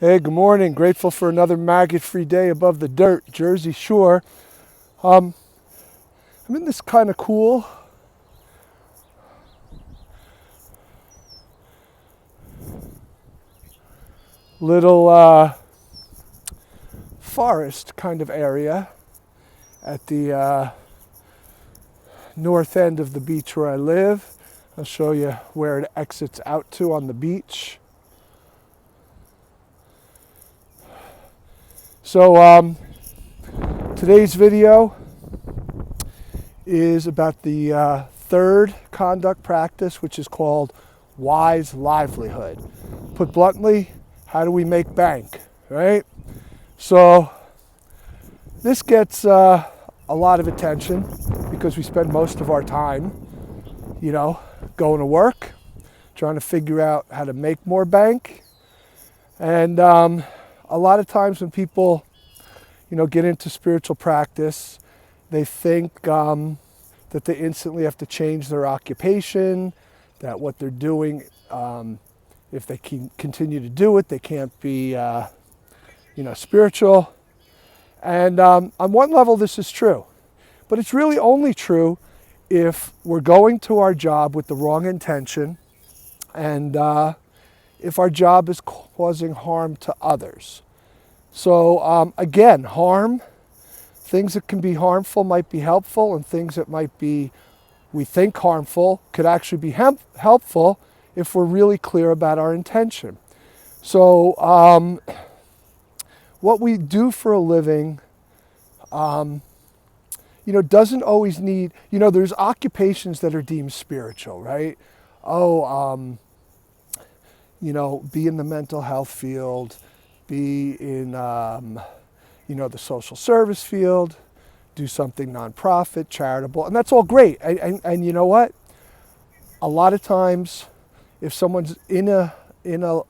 Hey, good morning. Grateful for another maggot-free day above the dirt, Jersey Shore. I'm in this kind of cool little forest kind of area at the north end of the beach where I live. I'll show you where it exits out to on the beach. So today's video is about the third conduct practice, which is called wise livelihood. Put bluntly, how do we make bank, right? So this gets a lot of attention because we spend most of our time, going to work, trying to figure out how to make more bank. And a lot of times when people, get into spiritual practice, they think that they instantly have to change their occupation, that what they're doing, if they can continue to do it, they can't be, spiritual. And on one level, this is true. But it's really only true if we're going to our job with the wrong intention and if our job is causing harm to others. So again, harm, things that can be harmful might be helpful, and things that might be, we think harmful, could actually be helpful if we're really clear about our intention. So what we do for a living, doesn't always need, there's occupations that are deemed spiritual, right? Be in the mental health field, be in, the social service field, do something nonprofit, charitable, and that's all great. And you know what? A lot of times, if someone's in a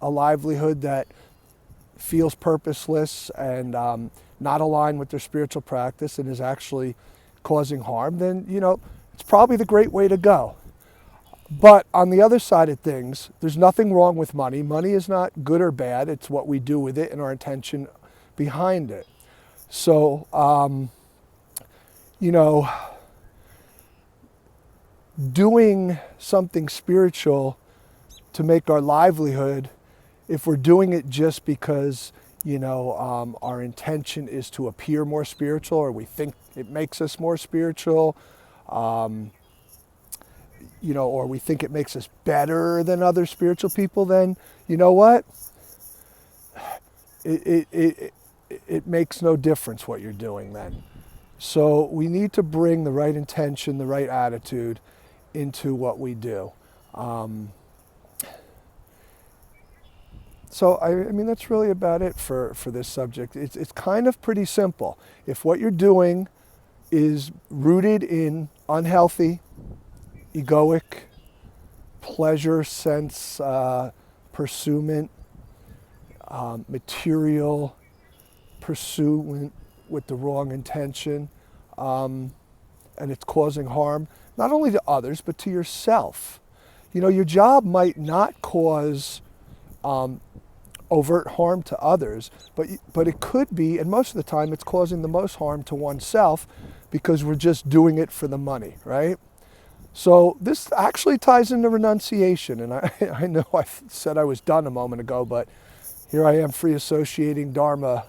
livelihood that feels purposeless and not aligned with their spiritual practice and is actually causing harm, then it's probably the great way to go. But on the other side of things, there's nothing wrong with money. Money is not good or bad. It's what we do with it and our intention behind it. So, doing something spiritual to make our livelihood, if we're doing it just because, our intention is to appear more spiritual, or we think it makes us more spiritual, or we think it makes us better than other spiritual people, then you know what? It makes no difference what you're doing then. So we need to bring the right intention, the right attitude into what we do. So that's really about it for this subject. It's kind of pretty simple. If what you're doing is rooted in unhealthy, egoic, pleasure sense pursuit, material pursuit with the wrong intention, and it's causing harm, not only to others, but to yourself. Your job might not cause overt harm to others, but it could be, and most of the time it's causing the most harm to oneself because we're just doing it for the money, right? So this actually ties into renunciation, and I know I said I was done a moment ago, but here I am free associating Dharma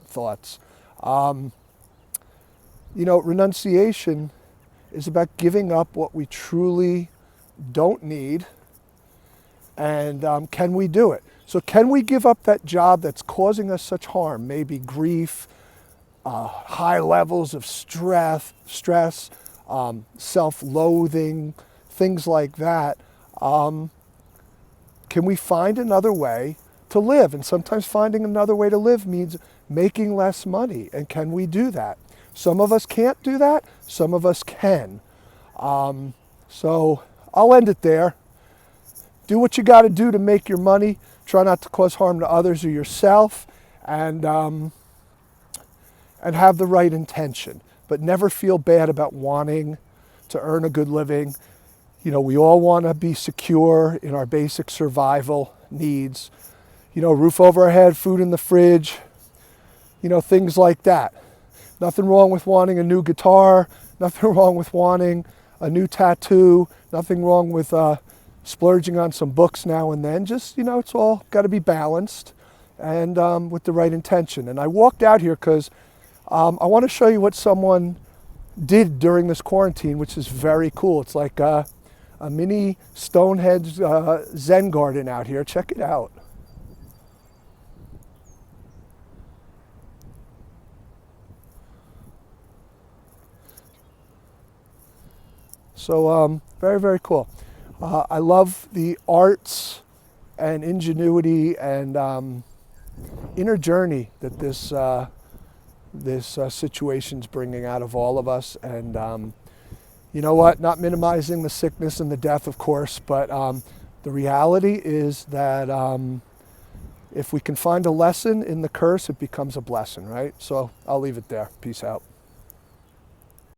thoughts. Renunciation is about giving up what we truly don't need, and can we do it? So can we give up that job that's causing us such harm, maybe grief, high levels of stress, self-loathing, things like that? Can we find another way to live? And sometimes finding another way to live means making less money. And can we do that? Some of us can't do that. Some of us can. So I'll end it there. Do what you got to do to make your money. Try not to cause harm to others or yourself, and have the right intention. But never feel bad about wanting to earn a good living. We all want to be secure in our basic survival needs. roof over our head, food in the fridge, things like that. Nothing wrong with wanting a new guitar, nothing wrong with wanting a new tattoo, nothing wrong with splurging on some books now and then. Just, it's all got to be balanced and with the right intention. And I walked out here because I want to show you what someone did during this quarantine, which is very cool. It's like a mini Stonehenge Zen garden out here. Check it out. So very, very cool. I love the arts and ingenuity and inner journey that this situation's bringing out of all of us. And you know what? Not minimizing the sickness and the death, of course, but the reality is that if we can find a lesson in the curse, it becomes a blessing, right? So I'll leave it there. Peace out.